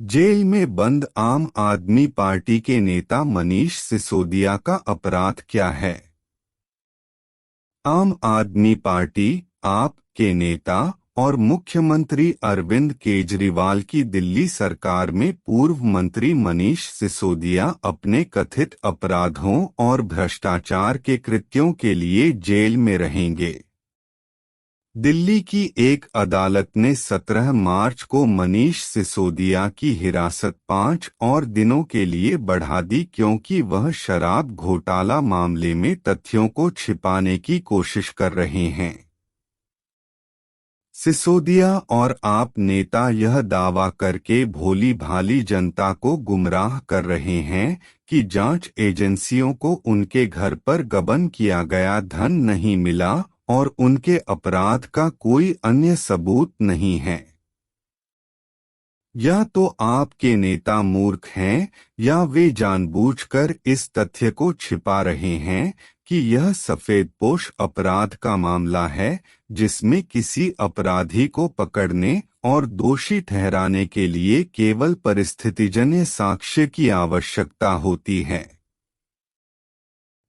Jail में बंद आम आदमी पार्टी के नेता मनीष सिसोदिया का अपराध क्या है? आम आदमी पार्टी आप के नेता और मुख्यमंत्री अरविंद केजरीवाल की दिल्ली सरकार में पूर्व मंत्री मनीष सिसोदिया अपने कथित अपराधों और भ्रष्टाचार के कृत्यों के लिए जेल में रहेंगे। दिल्ली की एक अदालत ने 17 मार्च को मनीष सिसोदिया की हिरासत 5 और दिनों के लिए बढ़ा दी क्योंकि वह शराब घोटाला मामले में तथ्यों को छिपाने की कोशिश कर रहे हैं। सिसोदिया और आप नेता यह दावा करके भोली भाली जनता को गुमराह कर रहे हैं कि जांच एजेंसियों को उनके घर पर गबन किया गया धन नहीं मिला और उनके अपराध का कोई अन्य सबूत नहीं है। या तो आपके नेता मूर्ख हैं या वे जानबूझकर इस तथ्य को छिपा रहे हैं कि यह सफेदपोश अपराध का मामला है जिसमें किसी अपराधी को पकड़ने और दोषी ठहराने के लिए केवल परिस्थितिजन्य साक्ष्य की आवश्यकता होती है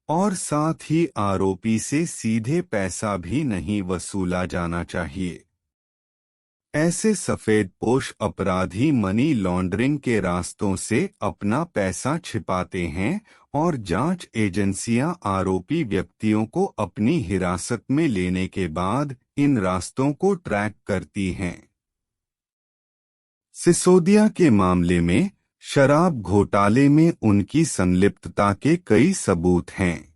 और साथ ही आरोपी से सीधे पैसा भी नहीं वसूला जाना चाहिए। ऐसे सफेदपोश अपराधी मनी लॉन्ड्रिंग के रास्तों से अपना पैसा छिपाते हैं और जांच एजेंसियां आरोपी व्यक्तियों को अपनी हिरासत में लेने के बाद इन रास्तों को ट्रैक करती हैं। सिसोदिया के मामले में शराब घोटाले में उनकी संलिप्तता के कई सबूत हैं।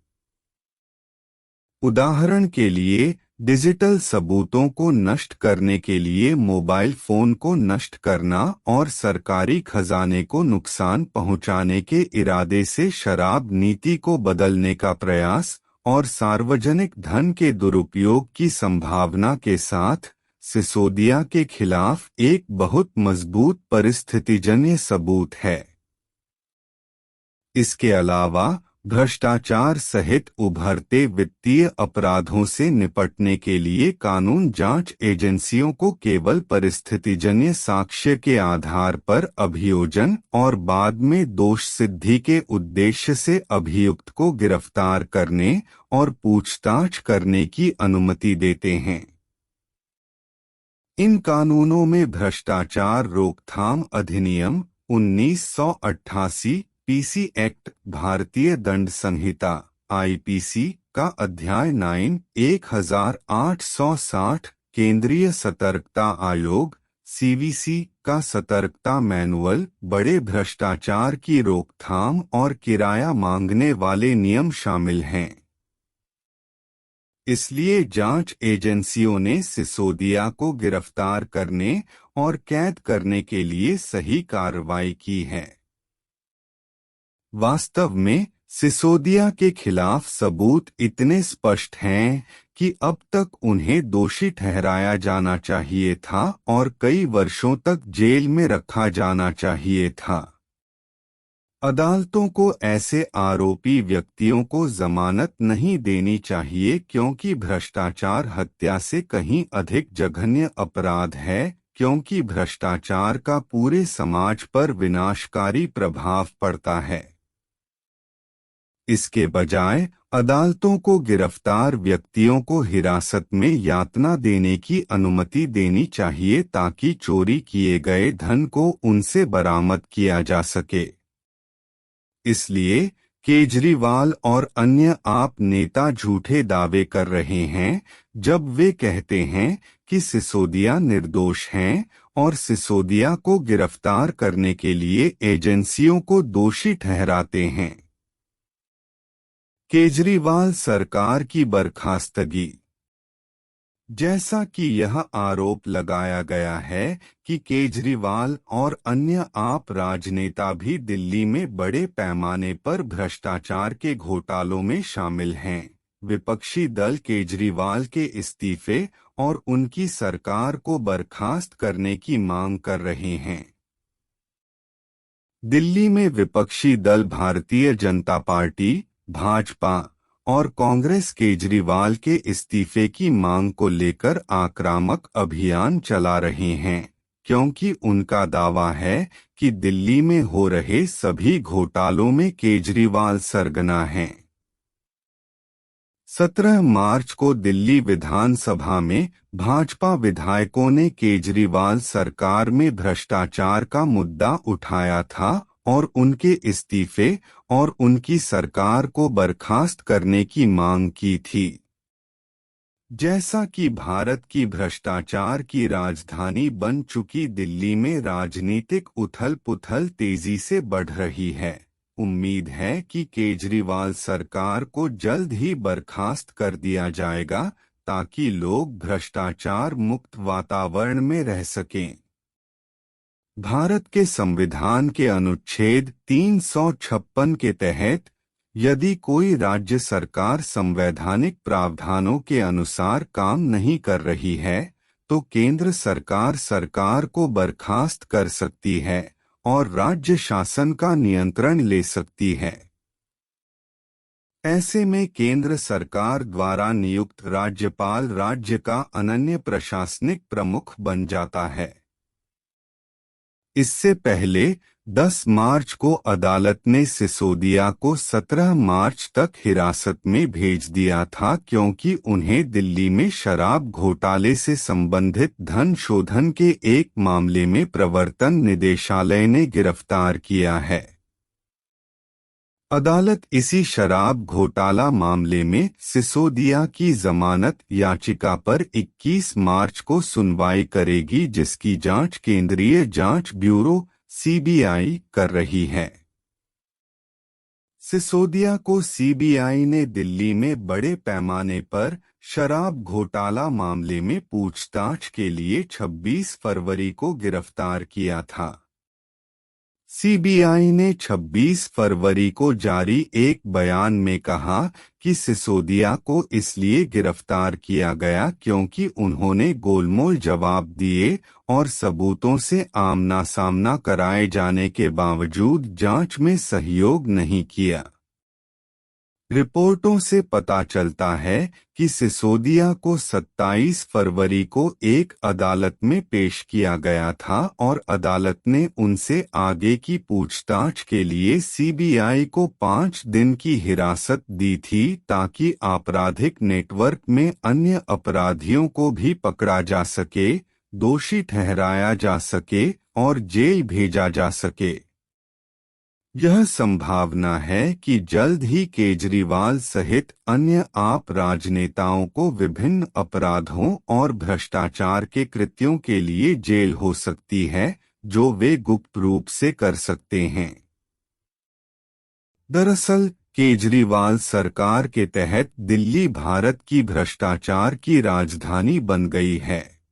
उदाहरण के लिए डिजिटल सबूतों को नष्ट करने के लिए मोबाइल फोन को नष्ट करना और सरकारी खजाने को नुकसान पहुंचाने के इरादे से शराब नीति को बदलने का प्रयास और सार्वजनिक धन के दुरुपयोग की संभावना के साथ सिसोदिया के खिलाफ एक बहुत मजबूत परिस्थितिजन्य सबूत है। इसके अलावा भ्रष्टाचार सहित उभरते वित्तीय अपराधों से निपटने के लिए कानून जांच एजेंसियों को केवल परिस्थितिजन्य साक्ष्य के आधार पर अभियोजन और बाद में दोष सिद्धि के उद्देश्य से अभियुक्त को गिरफ्तार करने और पूछताछ करने की अनुमति देते हैं। इन कानूनों में भ्रष्टाचार रोकथाम अधिनियम 1988, पीसी एक्ट, भारतीय दंड संहिता आईपीसी का अध्याय 9 1860, केंद्रीय सतर्कता आयोग सीवीसी का सतर्कता मैनुअल, बड़े भ्रष्टाचार की रोकथाम और किराया मांगने वाले नियम शामिल हैं। इसलिए जांच एजेंसियों ने सिसोदिया को गिरफ्तार करने और कैद करने के लिए सही कार्रवाई की है। वास्तव में सिसोदिया के खिलाफ सबूत इतने स्पष्ट हैं कि अब तक उन्हें दोषी ठहराया जाना चाहिए था और कई वर्षों तक जेल में रखा जाना चाहिए था। अदालतों को ऐसे आरोपी व्यक्तियों को जमानत नहीं देनी चाहिए क्योंकि भ्रष्टाचार हत्या से कहीं अधिक जघन्य अपराध है, क्योंकि भ्रष्टाचार का पूरे समाज पर विनाशकारी प्रभाव पड़ता है। इसके बजाय अदालतों को गिरफ्तार व्यक्तियों को हिरासत में यातना देने की अनुमति देनी चाहिए ताकि चोरी किए गए धन को उनसे बरामद किया जा सके। इसलिए केजरीवाल और अन्य आप नेता झूठे दावे कर रहे हैं जब वे कहते हैं कि सिसोदिया निर्दोष हैं और सिसोदिया को गिरफ्तार करने के लिए एजेंसियों को दोषी ठहराते हैं। केजरीवाल सरकार की बर्खास्तगी। जैसा कि यह आरोप लगाया गया है कि केजरीवाल और अन्य आप राजनेता भी दिल्ली में बड़े पैमाने पर भ्रष्टाचार के घोटालों में शामिल हैं, विपक्षी दल केजरीवाल के इस्तीफे और उनकी सरकार को बर्खास्त करने की मांग कर रहे हैं। दिल्ली में विपक्षी दल भारतीय जनता पार्टी, भाजपा और कांग्रेस केजरीवाल के इस्तीफे की मांग को लेकर आक्रामक अभियान चला रहे हैं। क्योंकि उनका दावा है कि दिल्ली में हो रहे सभी घोटालों में केजरीवाल सरगना हैं। 17 मार्च को दिल्ली विधानसभा में भाजपा विधायकों ने केजरीवाल सरकार में भ्रष्टाचार का मुद्दा उठाया था और उनके इस्तीफे और उनकी सरकार को बर्खास्त करने की मांग की थी। जैसा कि भारत की भ्रष्टाचार की राजधानी बन चुकी दिल्ली में राजनीतिक उथल-पुथल तेजी से बढ़ रही है, उम्मीद है कि केजरीवाल सरकार को जल्द ही बर्खास्त कर दिया जाएगा ताकि लोग भ्रष्टाचार मुक्त वातावरण में रह सकें। भारत के संविधान के अनुच्छेद 356 के तहत यदि कोई राज्य सरकार संवैधानिक प्रावधानों के अनुसार काम नहीं कर रही है तो केंद्र सरकार सरकार को बर्खास्त कर सकती है और राज्य शासन का नियंत्रण ले सकती है। ऐसे में केंद्र सरकार द्वारा नियुक्त राज्यपाल राज्य का अनन्य प्रशासनिक प्रमुख बन जाता है। इससे पहले 10 मार्च को अदालत ने सिसोदिया को 17 मार्च तक हिरासत में भेज दिया था क्योंकि उन्हें दिल्ली में शराब घोटाले से संबंधित धन शोधन के एक मामले में प्रवर्तन निदेशालय ने गिरफ्तार किया है। अदालत इसी शराब घोटाला मामले में सिसोदिया की जमानत याचिका पर 21 मार्च को सुनवाई करेगी जिसकी जांच केंद्रीय जांच ब्यूरो सीबीआई कर रही है। सिसोदिया को सीबीआई ने दिल्ली में बड़े पैमाने पर शराब घोटाला मामले में पूछताछ के लिए 26 फरवरी को गिरफ्तार किया था। सीबीआई ने 26 फरवरी को जारी एक बयान में कहा कि सिसोदिया को इसलिए गिरफ्तार किया गया क्योंकि उन्होंने गोलमोल जवाब दिए और सबूतों से आमना सामना कराए जाने के बावजूद जांच में सहयोग नहीं किया। रिपोर्टों से पता चलता है कि सिसोदिया को 27 फरवरी को एक अदालत में पेश किया गया था और अदालत ने उनसे आगे की पूछताछ के लिए सीबीआई को 5 दिन की हिरासत दी थी ताकि आपराधिक नेटवर्क में अन्य अपराधियों को भी पकड़ा जा सके, दोषी ठहराया जा सके और जेल भेजा जा सके। यह संभावना है कि जल्द ही केजरीवाल सहित अन्य आप राजनेताओं को विभिन्न अपराधों और भ्रष्टाचार के कृत्यों के लिए जेल हो सकती है जो वे गुप्त रूप से कर सकते हैं। दरअसल केजरीवाल सरकार के तहत दिल्ली भारत की भ्रष्टाचार की राजधानी बन गई है।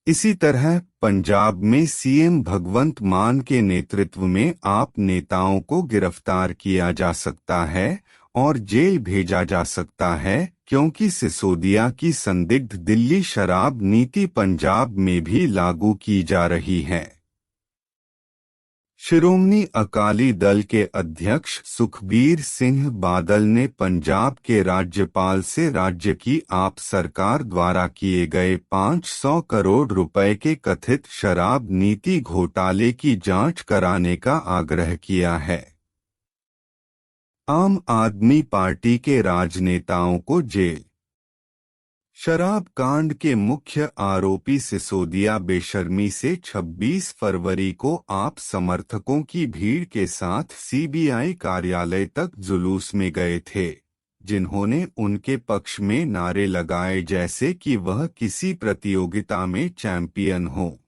इसी तरह पंजाब में सीएम भगवंत मान के नेतृत्व में आप नेताओं को गिरफ्तार किया जा सकता है और जेल भेजा जा सकता है क्योंकि सिसोदिया की संदिग्ध दिल्ली शराब नीति पंजाब में भी लागू की जा रही है। शिरोमणि अकाली दल के अध्यक्ष सुखबीर सिंह बादल ने पंजाब के राज्यपाल से राज्य की आप सरकार द्वारा किए गए 500 करोड़ रुपए के कथित शराब नीति घोटाले की जांच कराने का आग्रह किया है। आम आदमी पार्टी के राजनेताओं को जेल। शराब कांड के मुख्य आरोपी सिसोदिया बेशर्मी से 26 फरवरी को आप समर्थकों की भीड़ के साथ सीबीआई कार्यालय तक जुलूस में गए थे, जिन्होंने उनके पक्ष में नारे लगाए जैसे कि वह किसी प्रतियोगिता में चैंपियन हो।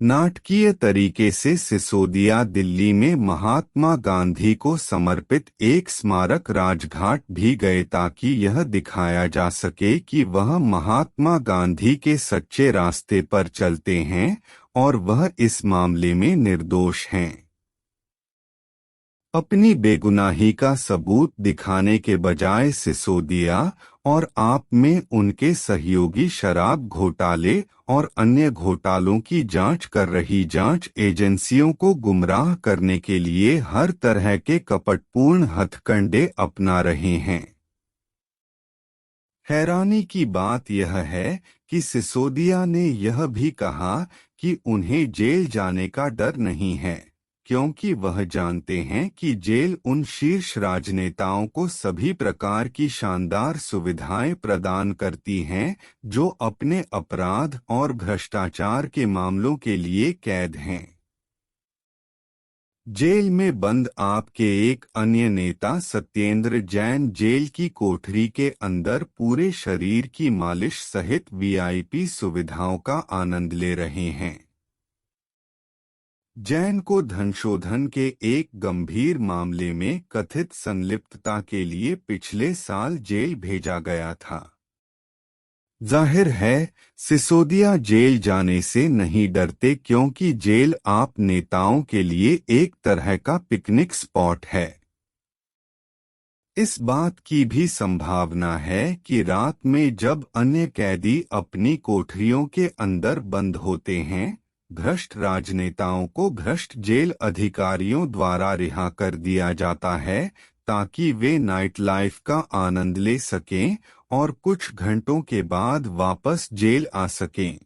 नाटकीय तरीके से सिसोदिया दिल्ली में महात्मा गांधी को समर्पित एक स्मारक राजघाट भी गए ताकि यह दिखाया जा सके कि वह महात्मा गांधी के सच्चे रास्ते पर चलते हैं और वह इस मामले में निर्दोष हैं। अपनी बेगुनाही का सबूत दिखाने के बजाय सिसोदिया और आप में उनके सहयोगी शराब घोटाले और अन्य घोटालों की जांच कर रही जांच एजेंसियों को गुमराह करने के लिए हर तरह के कपटपूर्ण हथकंडे अपना रहे हैं। हैरानी की बात यह है कि कि सिसोदिया ने यह भी कहा कि उन्हें जेल जाने का डर नहीं है, क्योंकि वह जानते हैं कि जेल उन शीर्ष राजनेताओं को सभी प्रकार की शानदार सुविधाएं प्रदान करती हैं जो अपने अपराध और भ्रष्टाचार के मामलों के लिए कैद हैं। जेल में बंद आपके एक अन्य नेता सत्येंद्र जैन जेल की कोठरी के अंदर पूरे शरीर की मालिश सहित वीआईपी सुविधाओं का आनंद ले रहे हैं। जैन को धनशोधन के एक गंभीर मामले में कथित संलिप्तता के लिए पिछले साल जेल भेजा गया था। जाहिर है, सिसोदिया जेल जाने से नहीं डरते क्योंकि जेल आप नेताओं के लिए एक तरह का पिकनिक स्पॉट है। इस बात की भी संभावना है कि रात में जब अन्य कैदी अपनी कोठरियों के अंदर बंद होते हैं, भ्रष्ट राजनेताओं को भ्रष्ट जेल अधिकारियों द्वारा रिहा कर दिया जाता है ताकि वे नाइट लाइफ का आनंद ले सकें और कुछ घंटों के बाद वापस जेल आ सकें।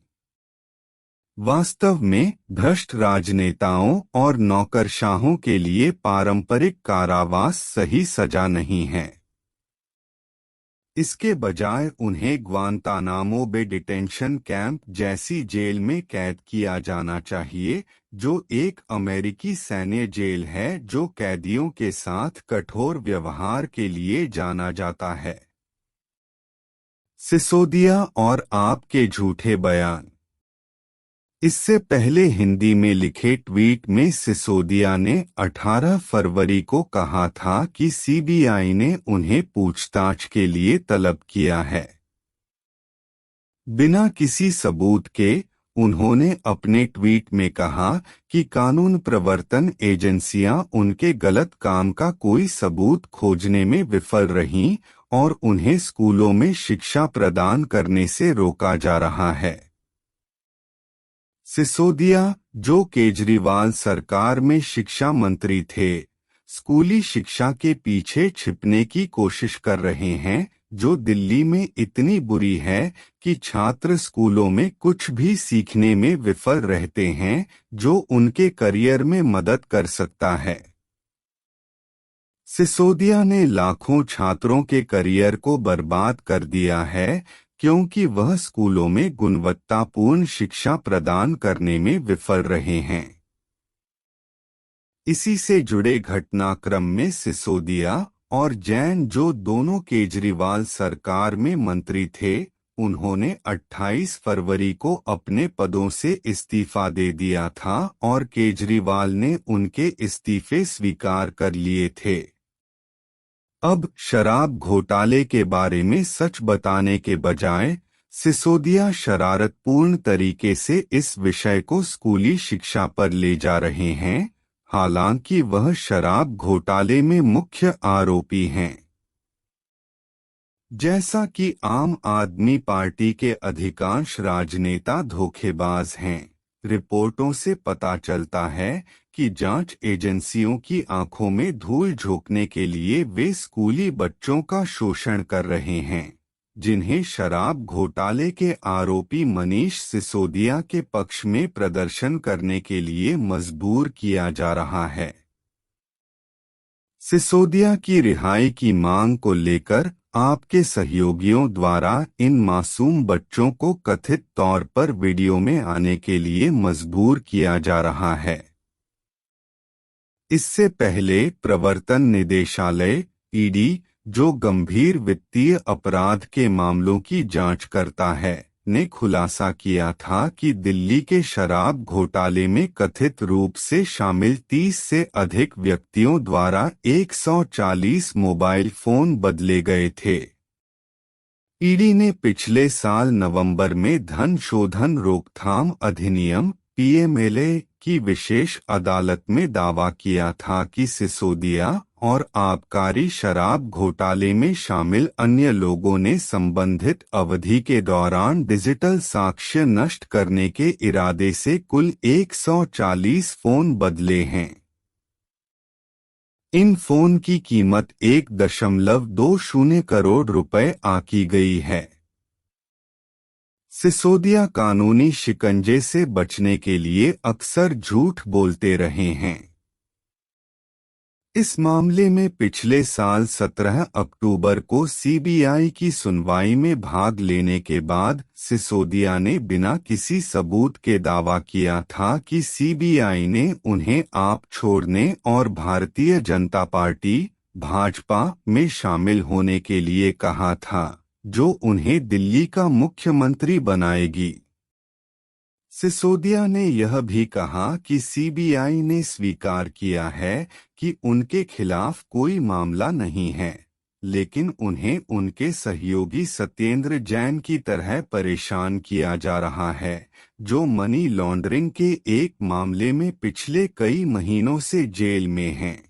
वास्तव में भ्रष्ट राजनेताओं और नौकरशाहों के लिए पारंपरिक कारावास सही सजा नहीं है। इसके बजाय उन्हें ग्वांतानामो बे डिटेंशन कैंप जैसी जेल में कैद किया जाना चाहिए, जो एक अमेरिकी सैन्य जेल है जो कैदियों के साथ कठोर व्यवहार के लिए जाना जाता है। सिसोदिया और आपके झूठे बयान। इससे पहले हिंदी में लिखे ट्वीट में सिसोदिया ने 18 फरवरी को कहा था कि सीबीआई ने उन्हें पूछताछ के लिए तलब किया है। बिना किसी सबूत के उन्होंने अपने ट्वीट में कहा कि कानून प्रवर्तन एजेंसियां उनके गलत काम का कोई सबूत खोजने में विफल रहीं और उन्हें स्कूलों में शिक्षा प्रदान करने से रोका जा रहा है। सिसोदिया, जो केजरीवाल सरकार में शिक्षा मंत्री थे, स्कूली शिक्षा के पीछे छिपने की कोशिश कर रहे हैं, जो दिल्ली में इतनी बुरी है कि छात्र स्कूलों में कुछ भी सीखने में विफल रहते हैं जो उनके करियर में मदद कर सकता है। सिसोदिया ने लाखों छात्रों के करियर को बर्बाद कर दिया है क्योंकि वह स्कूलों में गुणवत्तापूर्ण शिक्षा प्रदान करने में विफल रहे हैं। इसी से जुड़े घटनाक्रम में सिसोदिया और जैन, जो दोनों केजरीवाल सरकार में मंत्री थे, उन्होंने 28 फरवरी को अपने पदों से इस्तीफा दे दिया था और केजरीवाल ने उनके इस्तीफे स्वीकार कर लिए थे। अब शराब घोटाले के बारे में सच बताने के बजाय सिसोदिया शरारतपूर्ण तरीके से इस विषय को स्कूली शिक्षा पर ले जा रहे हैं, हालांकि वह शराब घोटाले में मुख्य आरोपी हैं। जैसा कि आम आदमी पार्टी के अधिकांश राजनेता धोखेबाज हैं, रिपोर्टों से पता चलता है कि जांच एजेंसियों की आंखों में धूल झोंकने के लिए वे स्कूली बच्चों का शोषण कर रहे हैं, जिन्हें शराब घोटाले के आरोपी मनीष सिसोदिया के पक्ष में प्रदर्शन करने के लिए मजबूर किया जा रहा है। सिसोदिया की रिहाई की मांग को लेकर आपके सहयोगियों द्वारा इन मासूम बच्चों को कथित तौर पर वीडियो में आने के लिए मजबूर किया जा रहा है। इससे पहले प्रवर्तन निदेशालय (ईडी), जो गंभीर वित्तीय अपराध के मामलों की जांच करता है, ने खुलासा किया था कि दिल्ली के शराब घोटाले में कथित रूप से शामिल 30 से अधिक व्यक्तियों द्वारा 140 मोबाइल फोन बदले गए थे। ईडी ने पिछले साल नवंबर में धन शोधन रोकथाम अधिनियम (पीएमएलए) की विशेष अदालत में दावा किया था कि सिसोदिया और आबकारी शराब घोटाले में शामिल अन्य लोगों ने संबंधित अवधि के दौरान डिजिटल साक्ष्य नष्ट करने के इरादे से कुल 140 फोन बदले हैं। इन फोन की कीमत 1.20 करोड़ रुपए आंकी गई है। सिसोदिया कानूनी शिकंजे से बचने के लिए अक्सर झूठ बोलते रहे हैं। इस मामले में पिछले साल 17 अक्टूबर को सीबीआई की सुनवाई में भाग लेने के बाद सिसोदिया ने बिना किसी सबूत के दावा किया था कि सीबीआई ने उन्हें आप छोड़ने और भारतीय जनता पार्टी भाजपा में शामिल होने के लिए कहा था, जो उन्हें दिल्ली का मुख्यमंत्री बनाएगी। सिसोदिया ने यह भी कहा कि सीबीआई ने स्वीकार किया है कि उनके खिलाफ कोई मामला नहीं है, लेकिन उन्हें उनके सहयोगी सत्येंद्र जैन की तरह परेशान किया जा रहा है, जो मनी लॉन्ड्रिंग के एक मामले में पिछले कई महीनों से जेल में हैं।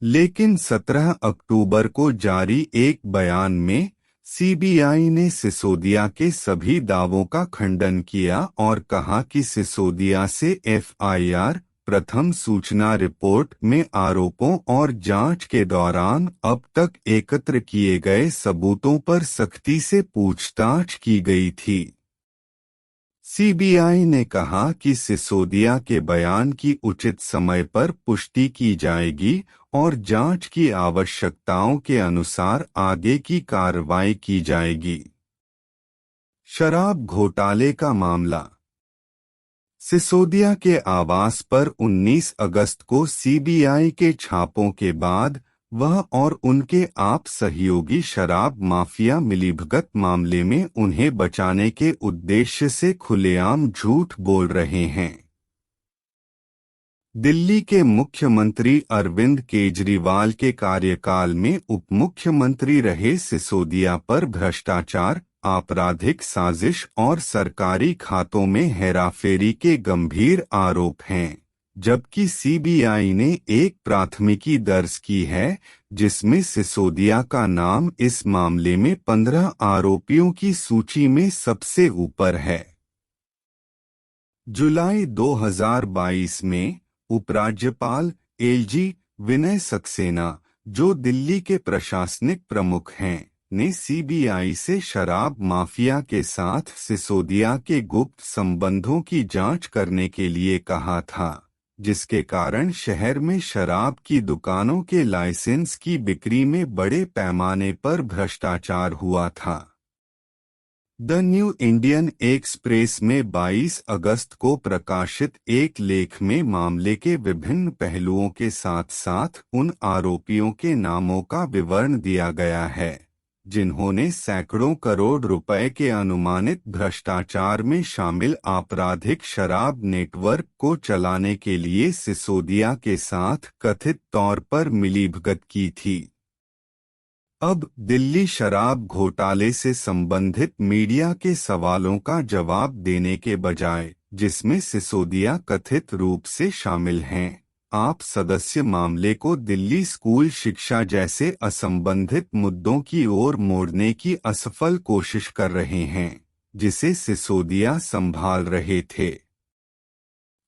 लेकिन 17 अक्टूबर को जारी एक बयान में सीबीआई ने सिसोदिया के सभी दावों का खंडन किया और कहा कि सिसोदिया से एफआईआर, प्रथम सूचना रिपोर्ट में आरोपों और जांच के दौरान अब तक एकत्र किए गए सबूतों पर सख्ती से पूछताछ की गई थी। सीबीआई ने कहा कि सिसोदिया के बयान की उचित समय पर पुष्टि की जाएगी और जांच की आवश्यकताओं के अनुसार आगे की कार्रवाई की जाएगी। शराब घोटाले का मामला। सिसोदिया के आवास पर 19 अगस्त को सीबीआई के छापों के बाद वह और उनके आप सहयोगी शराब माफिया मिलीभगत मामले में उन्हें बचाने के उद्देश्य से खुलेआम झूठ बोल रहे हैं। दिल्ली के मुख्यमंत्री अरविंद केजरीवाल के कार्यकाल में उपमुख्यमंत्री रहे सिसोदिया पर भ्रष्टाचार, आपराधिक साजिश और सरकारी खातों में हेराफेरी के गंभीर आरोप हैं, जबकि सीबीआई ने एक प्राथमिकी दर्ज की है जिसमें सिसोदिया का नाम इस मामले में 15 आरोपियों की सूची में सबसे ऊपर है। जुलाई 2022 में उपराज्यपाल एलजी विनय सक्सेना, जो दिल्ली के प्रशासनिक प्रमुख हैं, ने सीबीआई से शराब माफिया के साथ सिसोदिया के गुप्त संबंधों की जांच करने के लिए कहा था, जिसके कारण शहर में शराब की दुकानों के लाइसेंस की बिक्री में बड़े पैमाने पर भ्रष्टाचार हुआ था। द न्यू इंडियन एक्सप्रेस में 22 अगस्त को प्रकाशित एक लेख में मामले के विभिन्न पहलुओं के साथ साथ उन आरोपियों के नामों का विवरण दिया गया है जिन्होंने सैकड़ों करोड़ रुपए के अनुमानित भ्रष्टाचार में शामिल आपराधिक शराब नेटवर्क को चलाने के लिए सिसोदिया के साथ कथित तौर पर मिलीभगत की थी। अब दिल्ली शराब घोटाले से संबंधित मीडिया के सवालों का जवाब देने के बजाय, जिसमें सिसोदिया कथित रूप से शामिल हैं, आप सदस्य मामले को दिल्ली स्कूल शिक्षा जैसे असंबंधित मुद्दों की ओर मोड़ने की असफल कोशिश कर रहे हैं, जिसे सिसोदिया संभाल रहे थे।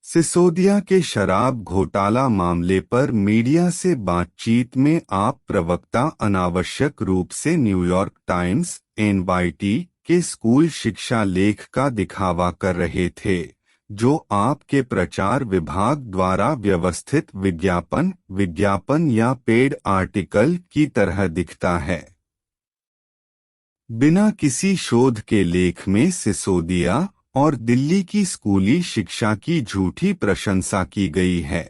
सिसोदिया के शराब घोटाला मामले पर मीडिया से बातचीत में आप प्रवक्ता अनावश्यक रूप से न्यूयॉर्क टाइम्स (NYT) के स्कूल शिक्षा लेख का दिखावा कर रहे थे, जो आपके प्रचार विभाग द्वारा व्यवस्थित विज्ञापन या पेड आर्टिकल की तरह दिखता है। बिना किसी शोध के लेख में सिसोदिया और दिल्ली की स्कूली शिक्षा की झूठी प्रशंसा की गई है,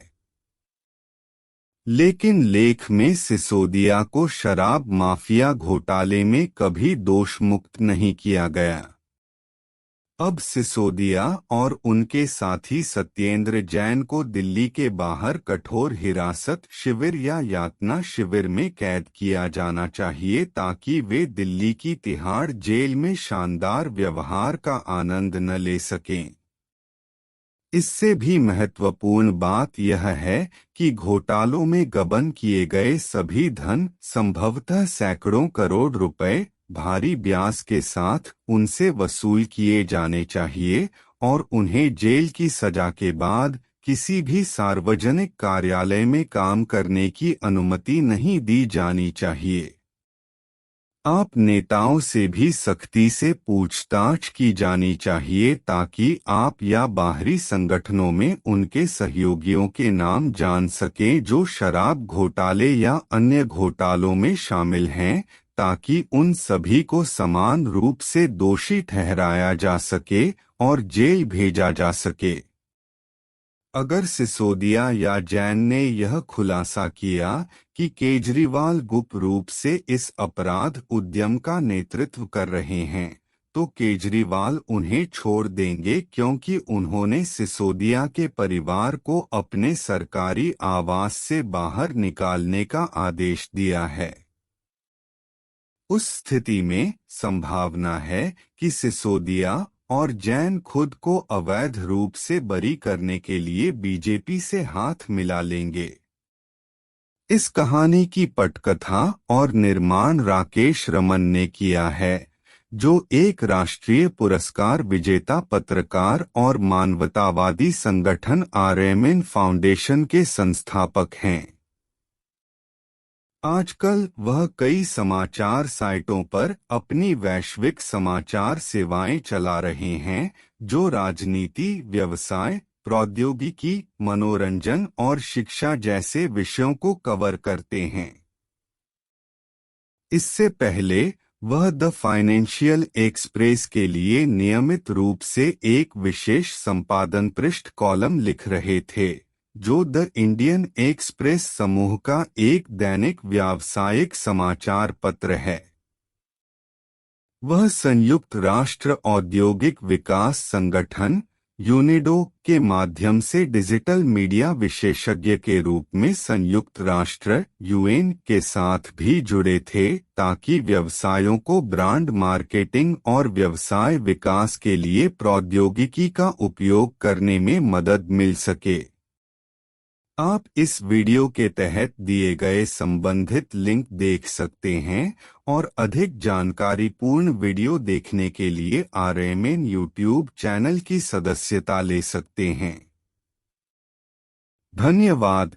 लेकिन लेख में सिसोदिया को शराब माफिया घोटाले में कभी दोषमुक्त नहीं किया गया। अब सिसोदिया और उनके साथी सत्येंद्र जैन को दिल्ली के बाहर कठोर हिरासत शिविर या यातना शिविर में कैद किया जाना चाहिए ताकि वे दिल्ली की तिहाड़ जेल में शानदार व्यवहार का आनंद न ले सकें। इससे भी महत्वपूर्ण बात यह है कि घोटालों में गबन किए गए सभी धन, संभवतः सैकड़ों करोड़ रुपए, भारी ब्याज के साथ उनसे वसूल किए जाने चाहिए और उन्हें जेल की सजा के बाद किसी भी सार्वजनिक कार्यालय में काम करने की अनुमति नहीं दी जानी चाहिए। आप नेताओं से भी सख्ती से पूछताछ की जानी चाहिए ताकि आप या बाहरी संगठनों में उनके सहयोगियों के नाम जान सकें जो शराब घोटाले या अन्य घोटालों में शामिल हैं, ताकि उन सभी को समान रूप से दोषी ठहराया जा सके और जेल भेजा जा सके। अगर सिसोदिया या जैन ने यह खुलासा किया कि केजरीवाल गुप्त रूप से इस अपराध उद्यम का नेतृत्व कर रहे हैं, तो केजरीवाल उन्हें छोड़ देंगे क्योंकि उन्होंने सिसोदिया के परिवार को अपने सरकारी आवास से बाहर निकालने का आदेश दिया है। उस स्थिति में संभावना है कि सिसोदिया और जैन खुद को अवैध रूप से बरी करने के लिए बीजेपी से हाथ मिला लेंगे। इस कहानी की पटकथा और निर्माण राकेश रमन ने किया है, जो एक राष्ट्रीय पुरस्कार विजेता पत्रकार और मानवतावादी संगठन आरएमएन फाउंडेशन के संस्थापक हैं। आजकल वह कई समाचार साइटों पर अपनी वैश्विक समाचार सेवाएं चला रहे हैं, जो राजनीति, व्यवसाय, प्रौद्योगिकी, मनोरंजन और शिक्षा जैसे विषयों को कवर करते हैं। इससे पहले वह द फाइनेंशियल एक्सप्रेस के लिए नियमित रूप से एक विशेष संपादन पृष्ठ कॉलम लिख रहे थे, जो द इंडियन एक्सप्रेस समूह का एक दैनिक व्यावसायिक समाचार पत्र है। वह संयुक्त राष्ट्र औद्योगिक विकास संगठन यूनेडो के माध्यम से डिजिटल मीडिया विशेषज्ञ के रूप में संयुक्त राष्ट्र यूएन के साथ भी जुड़े थे, ताकि व्यवसायों को ब्रांड मार्केटिंग और व्यवसाय विकास के लिए प्रौद्योगिकी का उपयोग करने में मदद मिल सके। आप इस वीडियो के तहत दिए गए संबंधित लिंक देख सकते हैं और अधिक जानकारीपूर्ण वीडियो देखने के लिए आरएमएन यूट्यूब चैनल की सदस्यता ले सकते हैं। धन्यवाद।